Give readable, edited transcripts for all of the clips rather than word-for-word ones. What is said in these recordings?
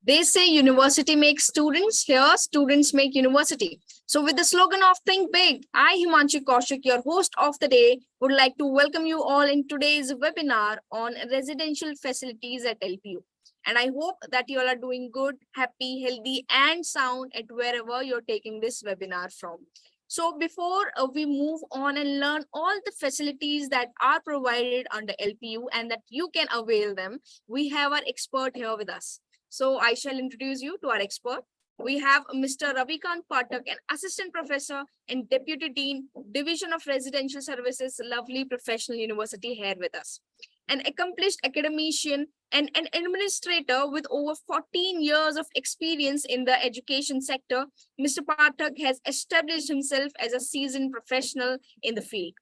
They say university makes students. Here, students make university. So with the slogan of Think Big, I, Himanshi Kaushik, your host of the day, would like to welcome you all in today's webinar on residential facilities at LPU. And I hope that you all are doing good, happy, healthy, and sound at wherever you're taking this webinar from. So before we move on and learn all the facilities that are provided under LPU and that you can avail them, we have our expert here with us. So I shall introduce you to our expert. We have Mr. Ravikant Pathak, an assistant professor and deputy dean, Division of Residential Services, Lovely Professional University, here with us. An accomplished academician and an administrator with over 14 years of experience in the education sector, Mr. Pathak has established himself as a seasoned professional in the field.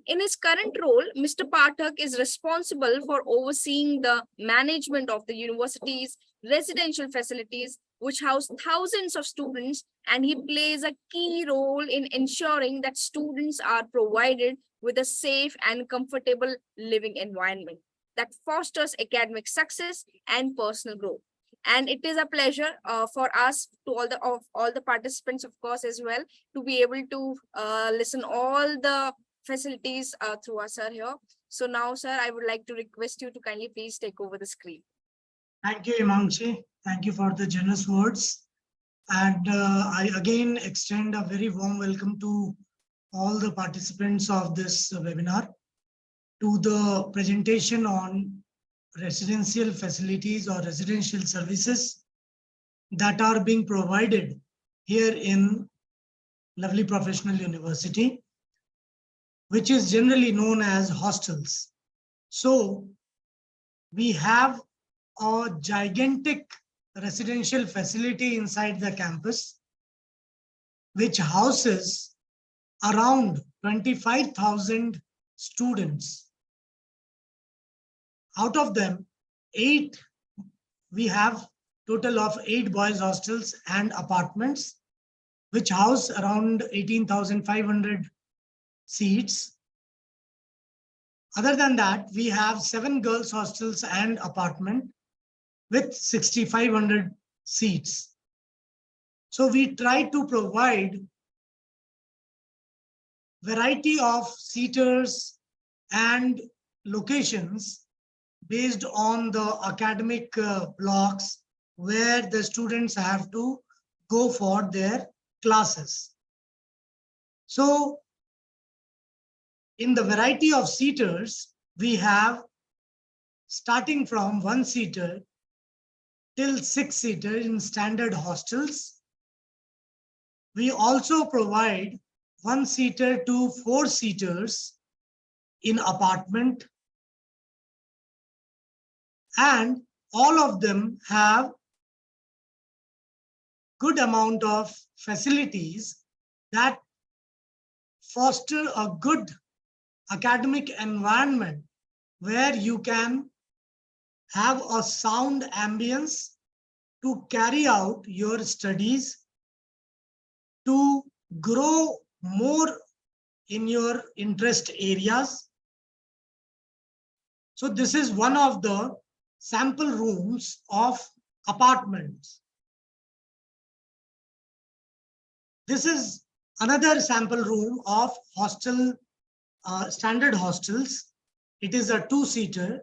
In his current role, Mr. Pathak is responsible for overseeing the management of the university's residential facilities, which house thousands of students, and he plays a key role in ensuring that students are provided with a safe and comfortable living environment that fosters academic success and personal growth. And it is a pleasure for us, to all the participants, of course, as well, to be able to listen all the facilities through us, sir, here. So now, sir, I would like to request you to kindly please take over the screen. Thank you, Himanshi. Thank you for the generous words. And I again extend a very warm welcome to all the participants of this webinar to the presentation on residential facilities or residential services that are being provided here in Lovely Professional University, which is generally known as hostels. So we have a gigantic residential facility inside the campus, which houses around 25,000 students. Out of them, we have total of 8 boys hostels and apartments, which house around 18,500 seats. Other than that, we have 7 girls hostels and apartment with 6,500 seats. So we try to provide variety of seaters and locations based on the academic blocks where the students have to go for their classes. So in the variety of seaters, we have starting from 1-seater till 6-seater in standard hostels. We also provide 1-seater to 4-seaters in apartment, and all of them have good amount of facilities that foster a good academic environment where you can have a sound ambience to carry out your studies, to grow more in your interest areas. So this is one of the sample rooms of apartments. This is another sample room of hostel, standard hostels. It is a 2-seater,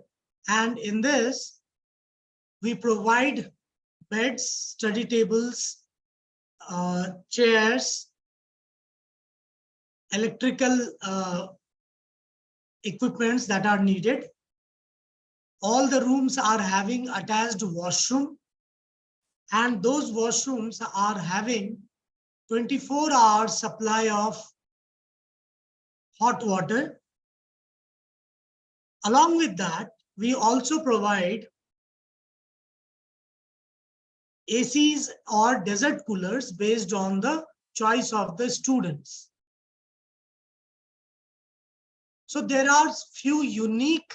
and in this we provide beds, study tables, chairs, electrical equipments that are needed. All the rooms are having attached washroom, and those washrooms are having 24-hour supply of hot water. Along with that, we also provide ACs or desert coolers based on the choice of the students. So there are few unique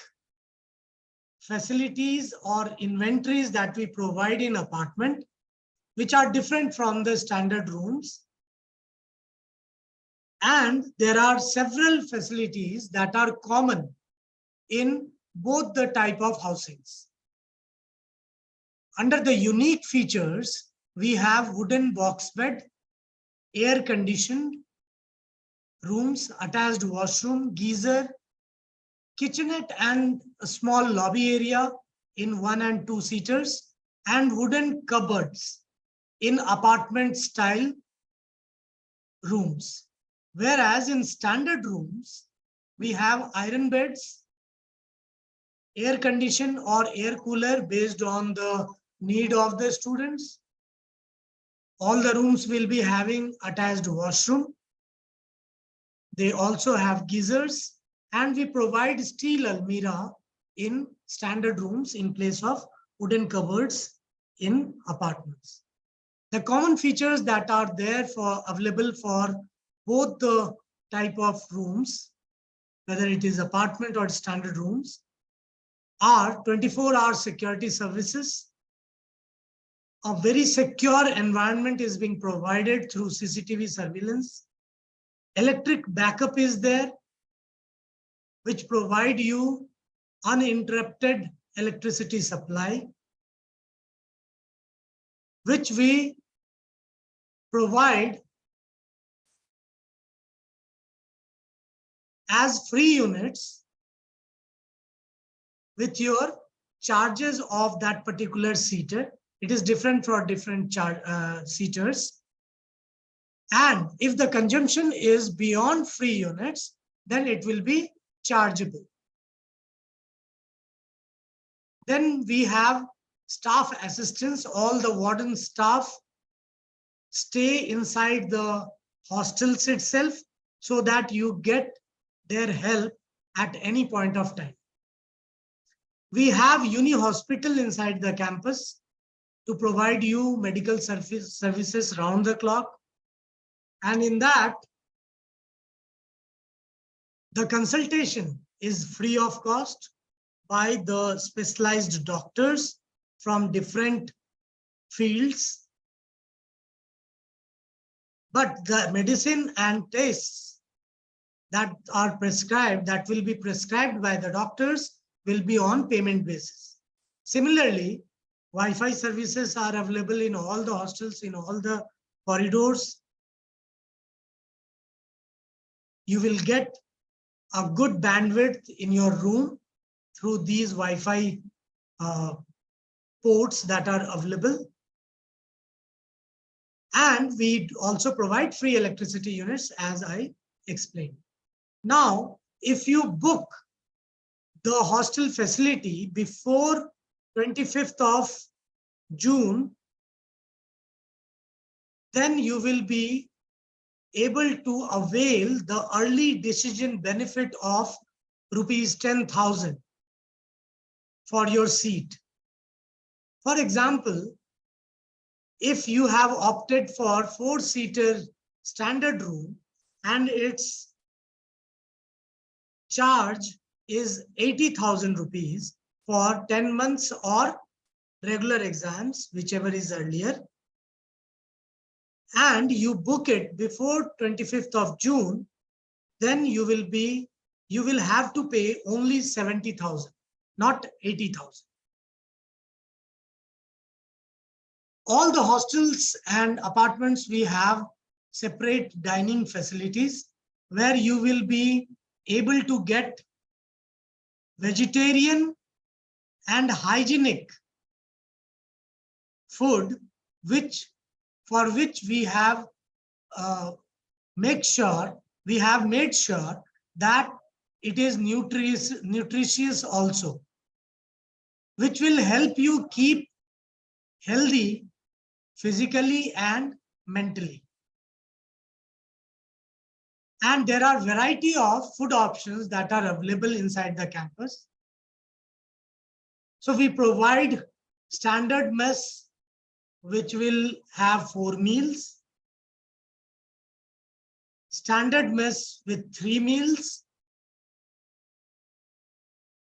facilities or inventories that we provide in apartment, which are different from the standard rooms. And there are several facilities that are common in both the type of housings. under the unique features, we have wooden box bed, air conditioned rooms, attached washroom, geyser, kitchenette and a small lobby area in 1 and 2 seaters, and wooden cupboards in apartment style rooms. Whereas in standard rooms, we have iron beds, air condition or air cooler based on the need of the students. All the rooms will be having attached washroom. They also have geysers, and we provide steel almirah in standard rooms in place of wooden cupboards in apartments. The common features that are there for available for both the type of rooms, whether it is apartment or standard rooms, are 24-hour security services. A very secure environment is being provided through CCTV surveillance. Electric backup is there, which provide you uninterrupted electricity supply, which we provide as free units with your charges of that particular seater. It is different for different seaters. And if the consumption is beyond free units, then it will be chargeable. Then we have staff assistance. All the warden staff stay inside the hostels itself so that you get their help at any point of time. We have uni hospital inside the campus to provide you medical services round the clock. And in that, the consultation is free of cost by the specialized doctors from different fields. But the medicine and tests that are prescribed, that will be prescribed by the doctors, will be on payment basis. Similarly, Wi-Fi services are available in all the hostels, in all the corridors. You will get a good bandwidth in your room through these Wi-Fi ports that are available. And we also provide free electricity units, as I explained. Now, if you book the hostel facility before 25th of June, then you will be able to avail the early decision benefit of rupees 10,000 for your seat. For example, if you have opted for 4-seater standard room and its charge is 80,000 rupees for 10 months or regular exams, whichever is earlier, and you book it before 25th of June, then you will have to pay only 70,000, not 80,000. All the hostels and apartments, we have separate dining facilities where you will be able to get vegetarian and hygienic food, for which we have made sure that it is nutritious also, which will help you keep healthy physically and mentally. And there are variety of food options that are available inside the campus. So we provide standard mess, which will have 4 meals, standard mess with 3 meals,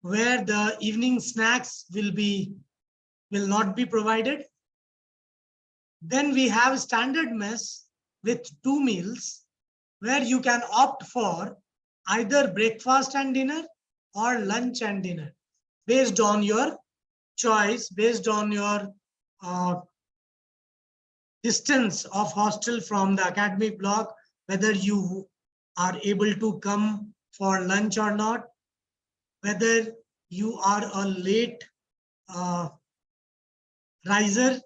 where the evening snacks will not be provided. Then we have standard mess with 2 meals, where you can opt for either breakfast and dinner or lunch and dinner, based on your choice, based on your distance of hostel from the academic block, whether you are able to come for lunch or not, whether you are a late riser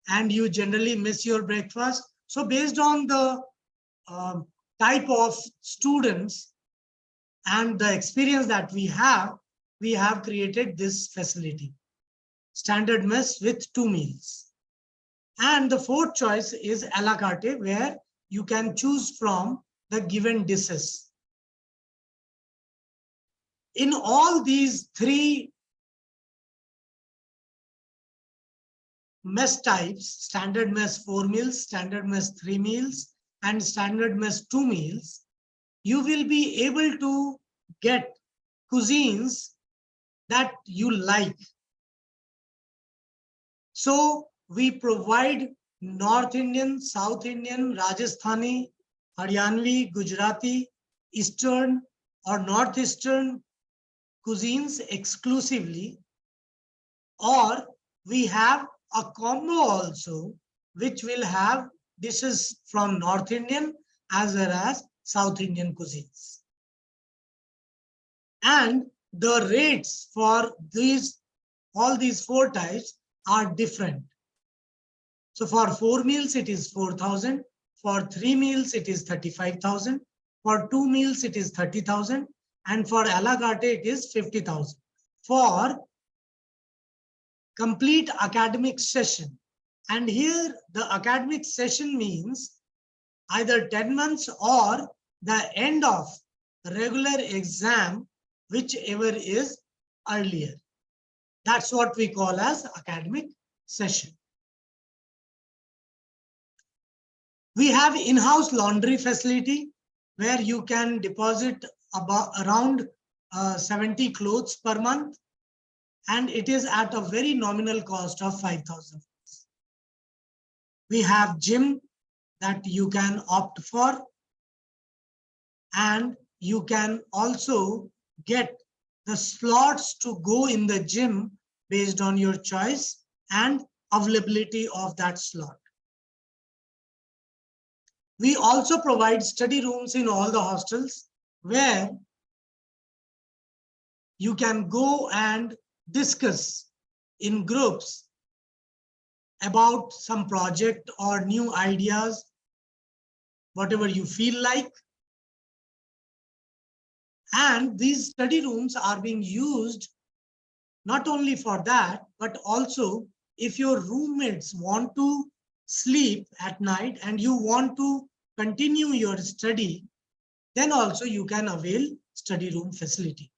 and you generally miss your breakfast. So based on the type of students and the experience that we have created this facility, standard mess with 2 meals. And the fourth choice is a la carte, where you can choose from the given dishes. In all these 3 mess types, standard mess 4 meals, standard mess 3 meals, and standard mess 2 meals, you will be able to get cuisines that you like. So we provide North Indian, South Indian, Rajasthani, Haryanvi, Gujarati, Eastern or Northeastern cuisines exclusively, or we have a combo also, which will have dishes from North Indian as well as South Indian cuisines. And the rates for all these 4 types are different. So for 4 meals, it is 4,000. For 3 meals, it is 35,000. For 2 meals, it is 30,000. And for a la carte, it is 50,000. For complete academic session. And here the academic session means either 10 months or the end of regular exam, whichever is earlier. That's what we call as academic session. We have in-house laundry facility where you can deposit around 70 clothes per month, and it is at a very nominal cost of 5,000. We have gym that you can opt for, and you can also get the slots to go in the gym based on your choice and availability of that slot. We also provide study rooms in all the hostels where you can go and discuss in groups about some project or new ideas, whatever you feel like. And these study rooms are being used not only for that, but also if your roommates want to sleep at night and you want to continue your study, then also you can avail study room facility.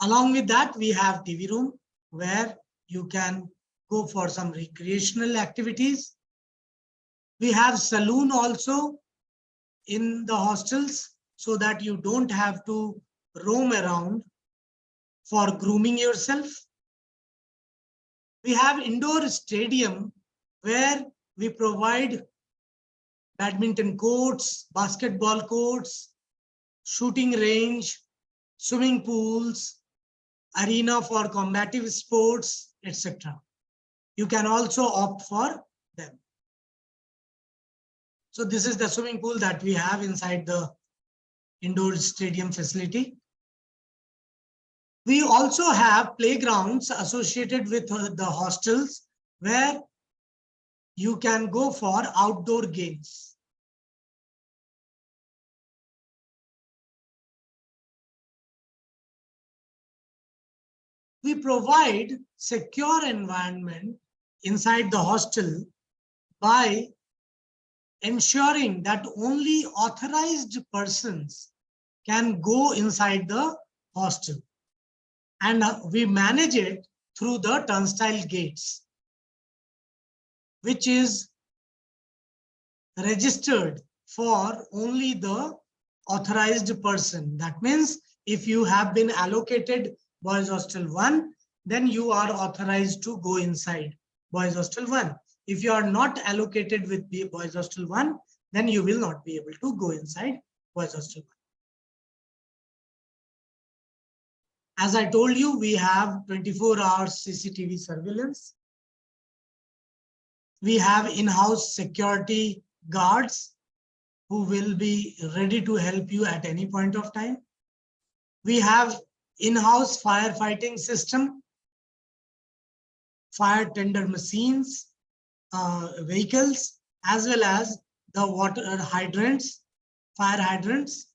Along with that, we have TV room where you can go for some recreational activities. We have saloon also in the hostels so that you don't have to roam around for grooming yourself. We have indoor stadium where we provide badminton courts, basketball courts, shooting range, swimming pools, arena for combative sports, etc. You can also opt for them. So this is the swimming pool that we have inside the indoor stadium facility. We also have playgrounds associated with the hostels where you can go for outdoor games. We provide secure environment inside the hostel by ensuring that only authorized persons can go inside the hostel. And we manage it through the turnstile gates, which is registered for only the authorized person. That means if you have been allocated Boys Hostel 1, then you are authorized to go inside Boys Hostel 1. If you are not allocated with the Boys Hostel 1, then you will not be able to go inside Boys Hostel 1. As I told you, we have 24 hours CCTV surveillance. We have in-house security guards who will be ready to help you at any point of time. We have in-house firefighting system, fire tender machines, vehicles, as well as the water hydrants, fire hydrants.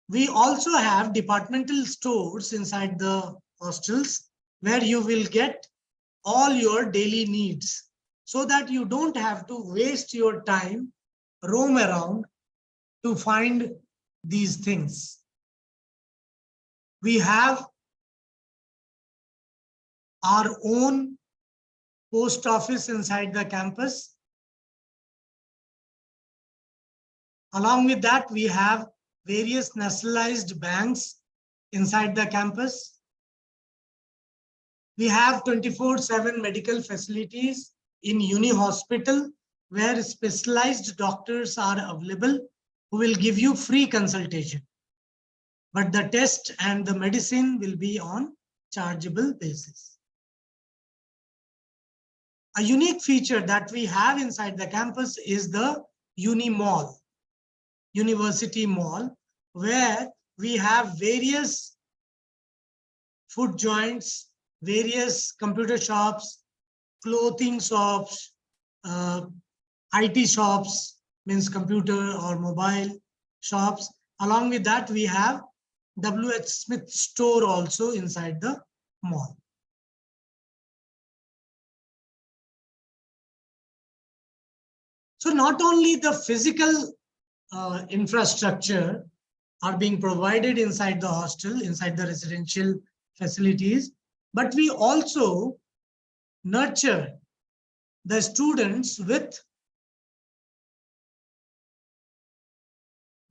We also have departmental stores inside the hostels where you will get all your daily needs so that you don't have to waste your time, roam around to find these things. We have our own post office inside the campus. Along with that, we have various nationalized banks inside the campus. We have 24/7 medical facilities in Uni Hospital where specialized doctors are available who will give you free consultation. But the test and the medicine will be on chargeable basis. A unique feature that we have inside the campus is the Uni Mall, University Mall, where we have various food joints, various computer shops, clothing shops, IT shops, means computer or mobile shops. Along with that, we have W.H. Smith store also inside the mall. So not only the physical infrastructure are being provided inside the hostel, inside the residential facilities, but we also nurture the students with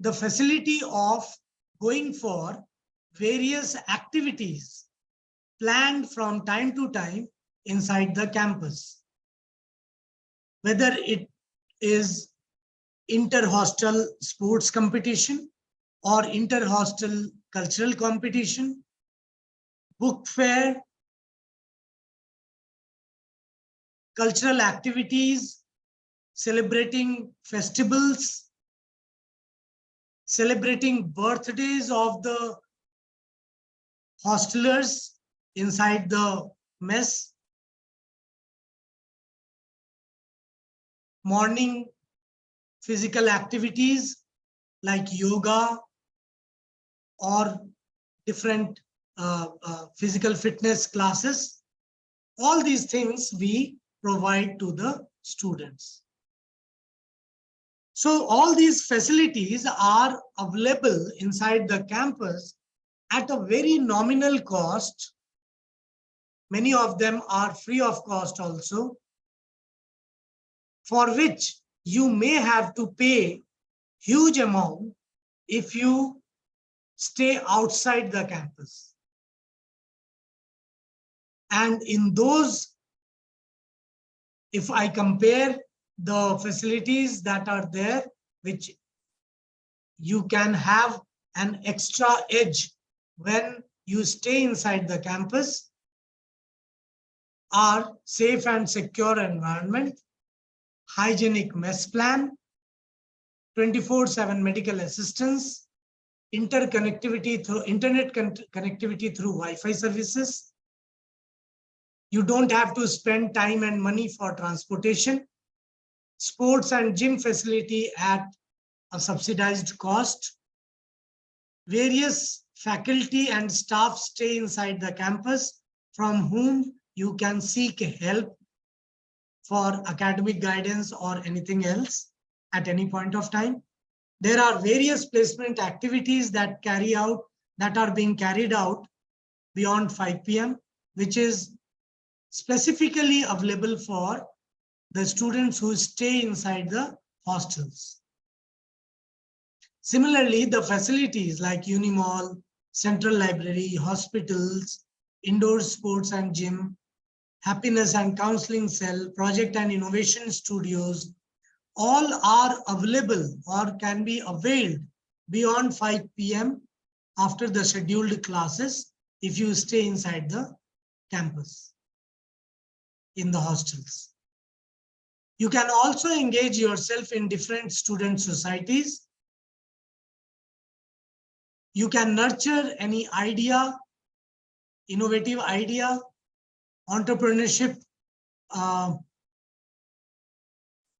the facility of going for various activities planned from time to time inside the campus. Whether it is inter-hostel sports competition or inter-hostel cultural competition, book fair, cultural activities, celebrating festivals, celebrating birthdays of the hostelers inside the mess, morning physical activities like yoga or different physical fitness classes. All these things we provide to the students. So all these facilities are available inside the campus at a very nominal cost. Many of them are free of cost also, for which you may have to pay huge amount if you stay outside the campus. And in those, if I compare the facilities that are there, which you can have an extra edge when you stay inside the campus, are safe and secure environment, hygienic mess plan, 24/7 medical assistance, interconnectivity through internet connectivity through Wi-Fi services. You don't have to spend time and money for transportation, sports and gym facility at a subsidized cost. Various faculty and staff stay inside the campus from whom you can seek help for academic guidance or anything else at any point of time. There are various placement activities that are being carried out beyond 5 p.m., which is specifically available for the students who stay inside the hostels. Similarly, the facilities like Unimall, Central Library, hospitals, indoor sports and gym, happiness and counseling cell, project and innovation studios, all are available or can be availed beyond 5 p.m. after the scheduled classes if you stay inside the campus in the hostels. You can also engage yourself in different student societies. You can nurture any idea, innovative idea, entrepreneurship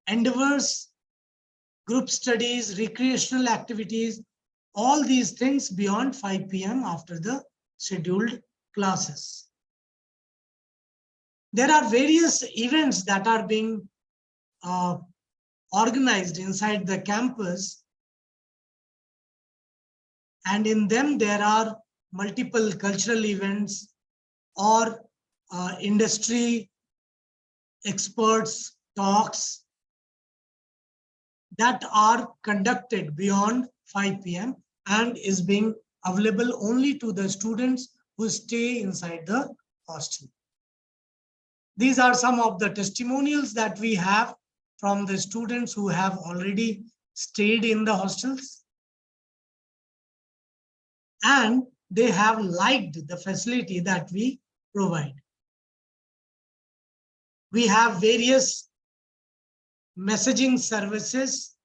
endeavors, group studies, recreational activities, all these things beyond 5 p.m. after the scheduled classes. There are various events that are being organized inside the campus, and in them there are multiple cultural events or industry experts talks that are conducted beyond 5 p.m. and is being available only to the students who stay inside the hostel. These are some of the testimonials that we have from the students who have already stayed in the hostels, and they have liked the facility that we provide. We have various messaging services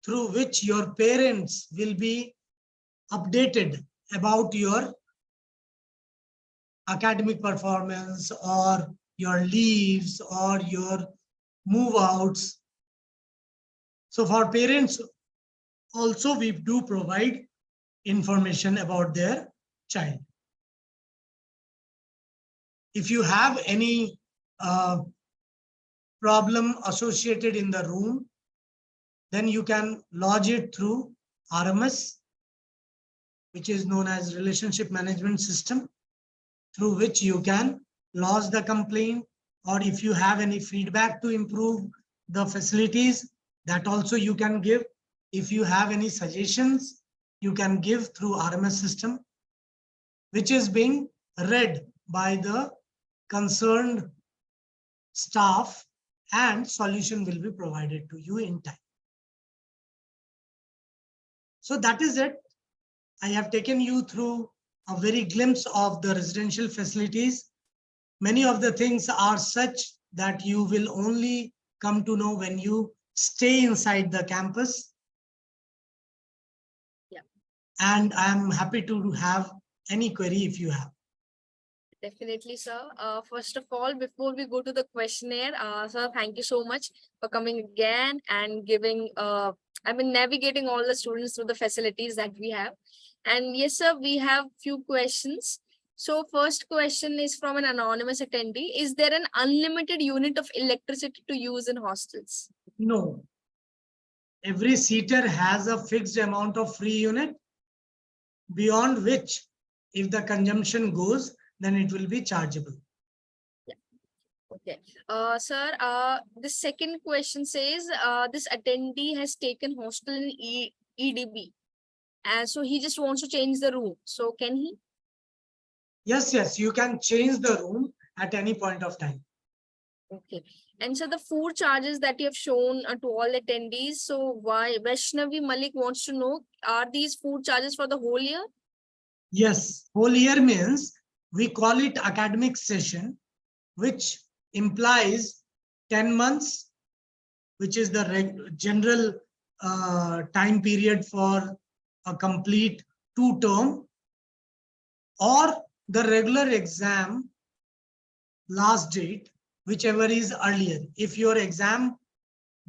through which your parents will be updated about your academic performance or your leaves or your move outs. So for parents also, we do provide information about their child. If you have any problem associated in the room, then you can lodge it through RMS, which is known as Relationship Management System, through which you can lodge the complaint, or if you have any feedback to improve the facilities, that also you can give. If you have any suggestions, you can give through RMS system, which is being read by the concerned staff, and solution will be provided to you in time. So that is it. I have taken you through a very glimpse of the residential facilities. Many of the things are such that you will only come to know when you stay inside the campus. Yeah. And I'm happy to have any query if you have. Definitely, sir. First of all, before we go to the questionnaire, sir, thank you so much for coming again and giving, navigating all the students through the facilities that we have. And yes, sir, we have few questions. So first question is from an anonymous attendee. Is there an unlimited unit of electricity to use in hostels? No. Every seater has a fixed amount of free unit, beyond which, if the consumption goes, then it will be chargeable. Yeah. Okay. Sir, the second question says, this attendee has taken hostel in EDB. So he just wants to change the room. So can he? Yes, you can change the room at any point of time. Okay. And so the food charges that you have shown to all attendees. So why Vaishnavi Malik wants to know, are these food charges for the whole year? Yes, whole year means we call it academic session, which implies 10 months, which is the general time period for a complete 2 term, or the regular exam last date, whichever is earlier. If your exam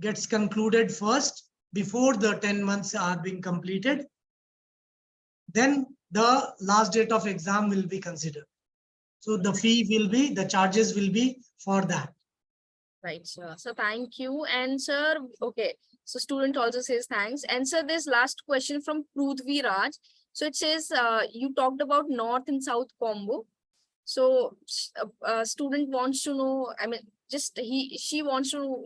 gets concluded first before the 10 months are being completed, then the last date of exam will be considered. So the fee will be, the charges will be for that. Right, sir. So thank you. And sir, okay. So student also says thanks. And sir, this last question from Prudhvi Raj. So it says, you talked about North and South combo. So student wants to know, she wants to,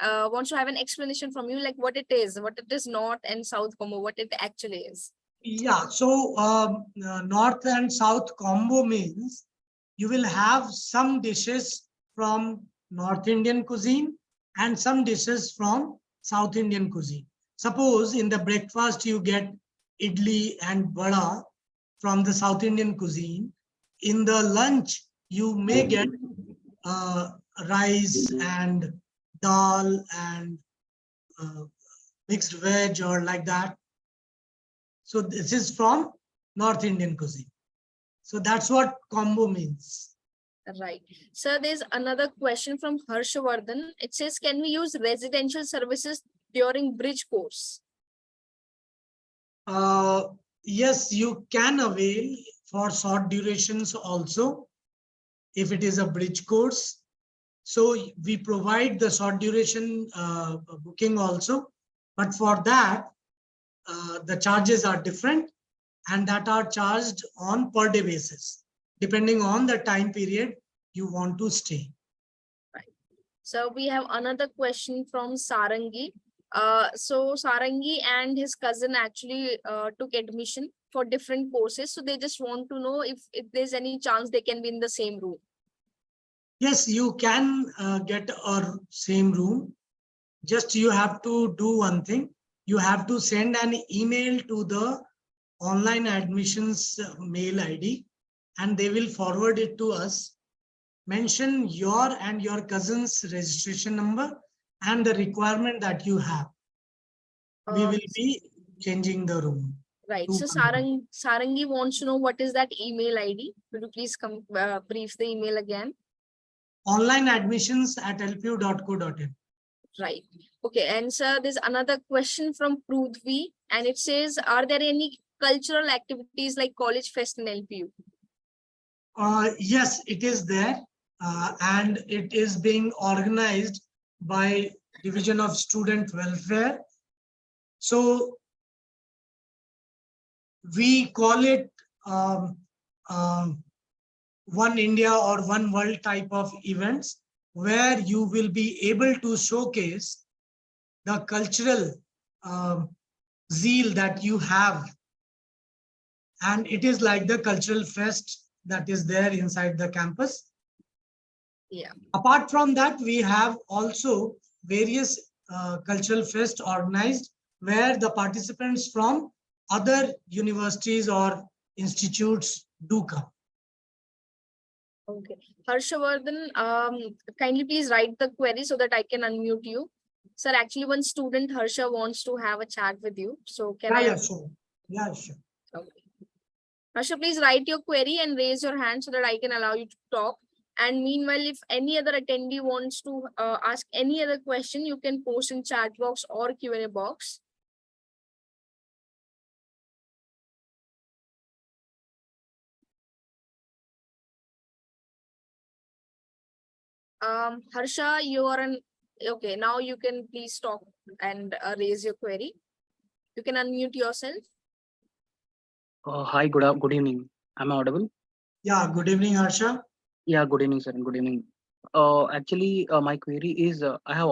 wants to have an explanation from you, like what it is North and South combo, what it actually is. Yeah, so North and South combo means you will have some dishes from North Indian cuisine and some dishes from South Indian cuisine. Suppose in the breakfast you get idli and vada from the South Indian cuisine. In the lunch, you may get rice and dal and mixed veg or like that. So this is from North Indian cuisine. So that's what combo means. Right. So there's another question from Harshavardhan. It says, can we use residential services during bridge course? Yes, you can avail for short durations also if it is a bridge course. So we provide the short duration booking also, but for that the charges are different and that are charged on per day basis depending on the time period you want to stay. Right. So we have another question from Sarangi. So Sarangi and his cousin actually took admission for different courses. So they just want to know if there's any chance they can be in the same room. Yes, you can get a same room. Just you have to do one thing. You have to send an email to the online admissions mail ID and they will forward it to us. Mention your and your cousin's registration number and the requirement that you have. We will be changing the room. Right. So Sarangi wants to know what is that email ID. Could you please come brief the email again? onlineadmissions@lpu.co.in. Right. Okay. And sir, there's another question from Prudhvi, and it says, are there any cultural activities like College Fest in LPU? Yes, it is there, and it is being organized by Division of Student Welfare. So we call it One India or One World type of events, where you will be able to showcase the cultural zeal that you have. And it is like the cultural fest that is there inside the campus. Yeah. Apart from that, we have also various cultural fest organized where the participants from other universities or institutes do come. Okay. Harshavardhan, kindly please write the query so that I can unmute you. Sir, actually one student, Harsha, wants to have a chat with you. So can I? Yeah, sure. Yeah, sure. Okay. Harsha, please write your query and raise your hand so that I can allow you to talk. And meanwhile, if any other attendee wants to ask any other question, you can post in chat box or Q&A box. Harsha, you are an okay. Now you can please talk and raise your query. You can unmute yourself. Hi, good evening. Am I audible? Yeah, good evening, Harsha. Yeah, good evening, sir, and good evening. Actually, my query is I have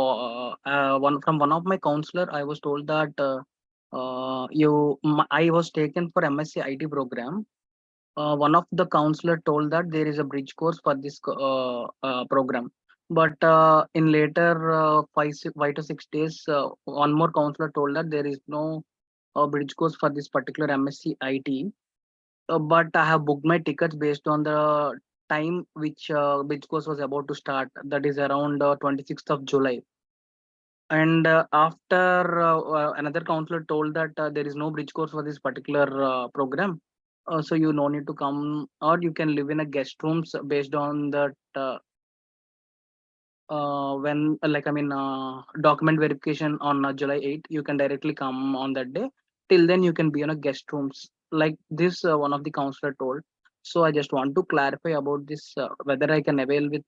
one of my counselor. I was told that I was taken for MSc IT program. One of the counselor told that there is a bridge course for this program, but in later 5 to 6 days, one more counselor told that there is no bridge course for this particular MSc IT. But I have booked my tickets based on the time which course was about to start. That is around 26th of July. And after another counselor told that there is no bridge course for this particular program. So you no need to come, or you can live in a guest rooms based on that. When document verification on July 8th, you can directly come on that day. Till then you can be on a guest rooms like this, one of the counselor told. So I just want to clarify about this, whether I can avail with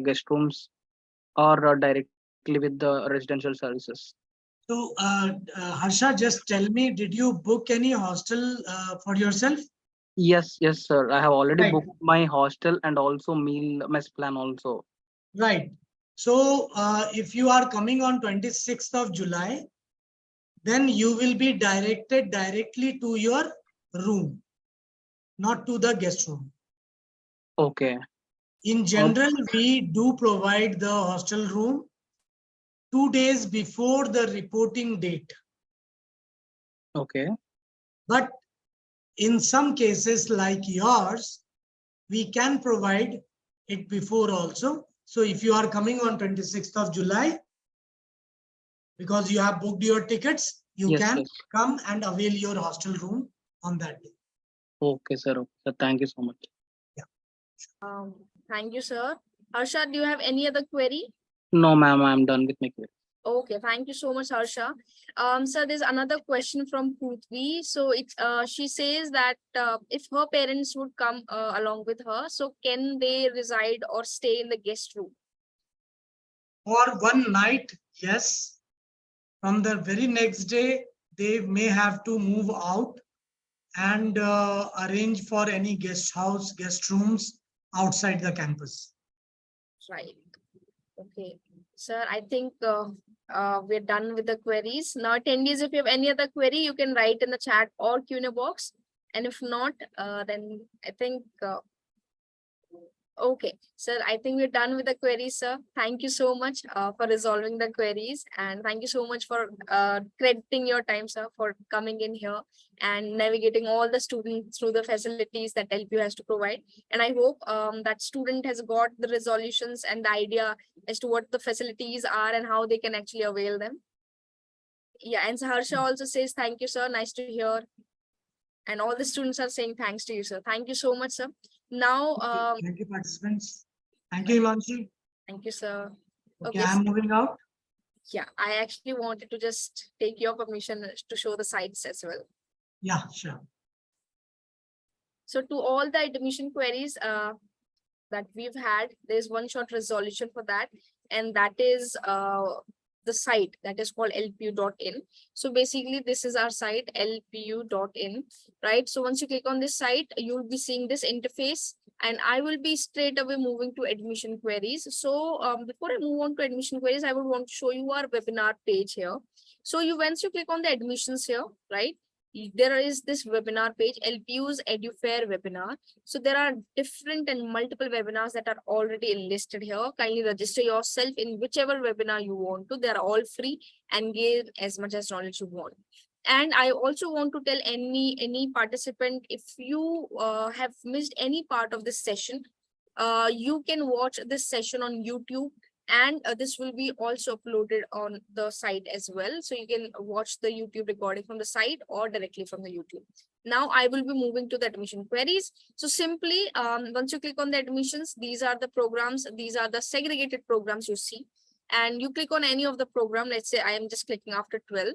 guest rooms or directly with the residential services. So Harsha, just tell me, did you book any hostel for yourself? Yes, sir, I have already Right. booked my hostel and also meal mess plan also. Right. So if you are coming on 26th of July, then you will be directed directly to your room, not to the guest room. Okay. In general, we do provide the hostel room 2 days before the reporting date. Okay. But in some cases like yours, we can provide it before also. So if you are coming on 26th of July, because you have booked your tickets, you Yes, can yes. come and avail your hostel room on that day. Okay, sir. Okay, sir. Thank you so much. Thank you, sir. Harsha, do you have any other query? No, ma'am, I'm done with my query. Okay, thank you so much, Harsha. So there's another question from Prithvi. So she says that if her parents would come along with her, so can they reside or stay in the guest room? For one night, yes. From the very next day, they may have to move out and arrange for any guest house, guest rooms outside the campus. Right. Okay. Sir, I think we're done with the queries. Now, attendees, if you have any other query, you can write in the chat or Q&A box. And if not, then I think, okay, sir, I think we're done with the queries, sir. Thank you so much for resolving the queries. And thank you so much for crediting your time, sir, for coming in here and navigating all the students through the facilities that LPU has to provide. And I hope that student has got the resolutions and the idea as to what the facilities are and how they can actually avail them. Yeah, and Harsha also says, thank you, sir. Nice to hear. And all the students are saying thanks to you, sir. Thank you so much, sir. Now, Thank you, participants. Thank you, Himanshi. thank you, sir. Okay, Okay, I'm moving out. yeah, I actually wanted to just take your permission to show the sites as well. Yeah, sure. So to all the admission queries that we've had, there's one short resolution for that, and that is the site that is called lpu.in. So basically, this is our site, lpu.in, right? So once you click on this site, you'll be seeing this interface, and I will be straight away moving to admission queries. So before I move on to admission queries, I would want to show you our webinar page here. So once you click on the admissions here, right, there is this webinar page, LPU's EduFair webinar. So there are different and multiple webinars that are already listed here. Kindly register yourself in whichever webinar you want to. They are all free and give as much as knowledge you want. And I also want to tell any participant, if you have missed any part of this session, you can watch this session on YouTube, and this will be also uploaded on the site as well. So you can watch the YouTube recording from the site or directly from the YouTube. Now I will be moving to the admission queries. So simply, once you click on the admissions, these are the programs, these are the segregated programs you see. And you click on any of the program, let's say I am just clicking after 12.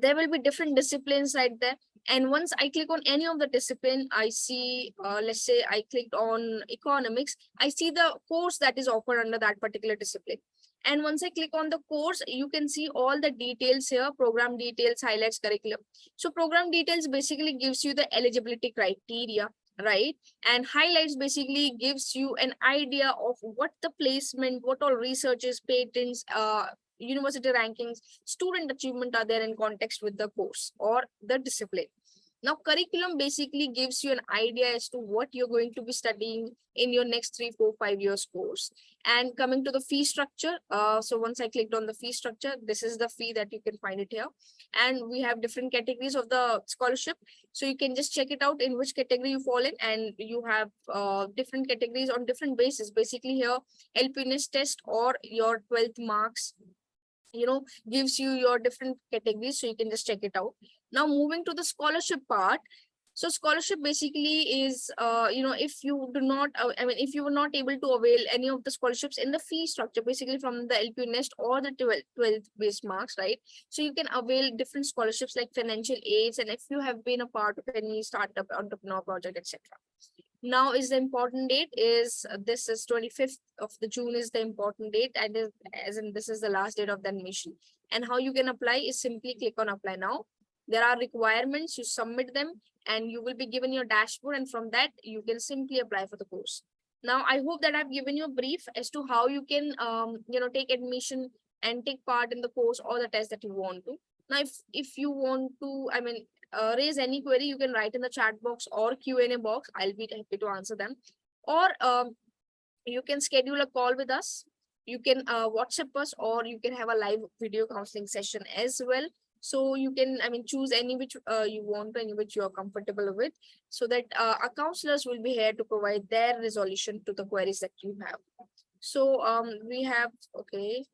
There will be different disciplines right there. And once I click on any of the discipline, I see, let's say I clicked on economics, I see the course that is offered under that particular discipline. And once I click on the course, you can see all the details here, program details, highlights, curriculum. So program details basically gives you the eligibility criteria, right? And highlights basically gives you an idea of what the placement, what all researches, patents, university rankings, student achievement are there in context with the course or the discipline. Now, curriculum basically gives you an idea as to what you're going to be studying in your next 3, 4, 5 years course. And coming to the fee structure, so once I clicked on the fee structure, this is the fee that you can find it here. And we have different categories of the scholarship. So you can just check it out in which category you fall in, and you have different categories on different bases. Basically here, LPNS test or your 12th marks, gives you your different categories, so you can just check it out. Now moving to the scholarship part. So scholarship basically is, if you do not, if you were not able to avail any of the scholarships in the fee structure, basically from the LPU Nest or the 12th base marks, right? So you can avail different scholarships like financial aids, and if you have been a part of any startup, entrepreneur project, etc. Now is the important date is this is 25th of the June is the important date, and as in this is the last date of the admission. And how you can apply is simply click on apply now. There are requirements, you submit them, and you will be given your dashboard, and from that you can simply apply for the course. Now I hope that I've given you a brief as to how you can take admission and take part in the course or the test that you want to. Now if you want to raise any query, you can write in the chat box or Q&A box. I'll be happy to answer them. Or you can schedule a call with us. You can WhatsApp us, or you can have a live video counseling session as well. So you can, choose any which you want, any which you are comfortable with, so that our counselors will be here to provide their resolution to the queries that you have. So we have, okay.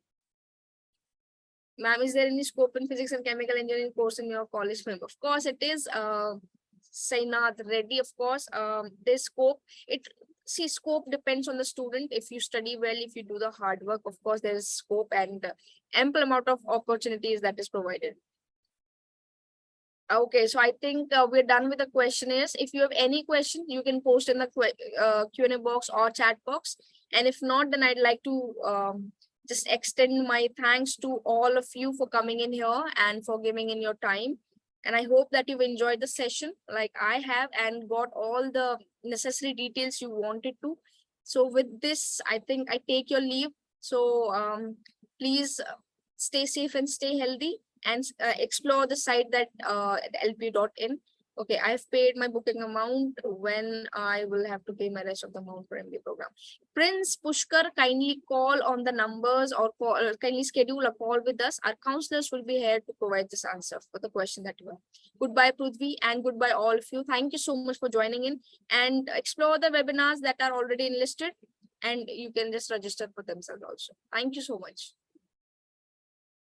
Ma'am, is there any scope in physics and chemical engineering course in your college, ma'am? Of course, it is. Sainath Reddy, of course. This scope, scope depends on the student. If you study well, if you do the hard work, of course, there is scope and ample amount of opportunities that is provided. Okay, so I think we're done with the questionnaires. If you have any question, you can post in the Q&A box or chat box. And if not, then I'd like to just extend my thanks to all of you for coming in here and for giving in your time. And I hope that you've enjoyed the session like I have and got all the necessary details you wanted to. So with this, I think I take your leave. So please stay safe and stay healthy, and explore the site that lpu.in. Okay, I've paid my booking amount. When I will have to pay my rest of the amount for MBA program. Prince Pushkar, kindly call on the numbers or kindly schedule a call with us. Our counselors will be here to provide this answer for the question that you have. Goodbye, Prithvi, and goodbye all of you. Thank you so much for joining in, and explore the webinars that are already enlisted, and you can just register for themselves also. Thank you so much.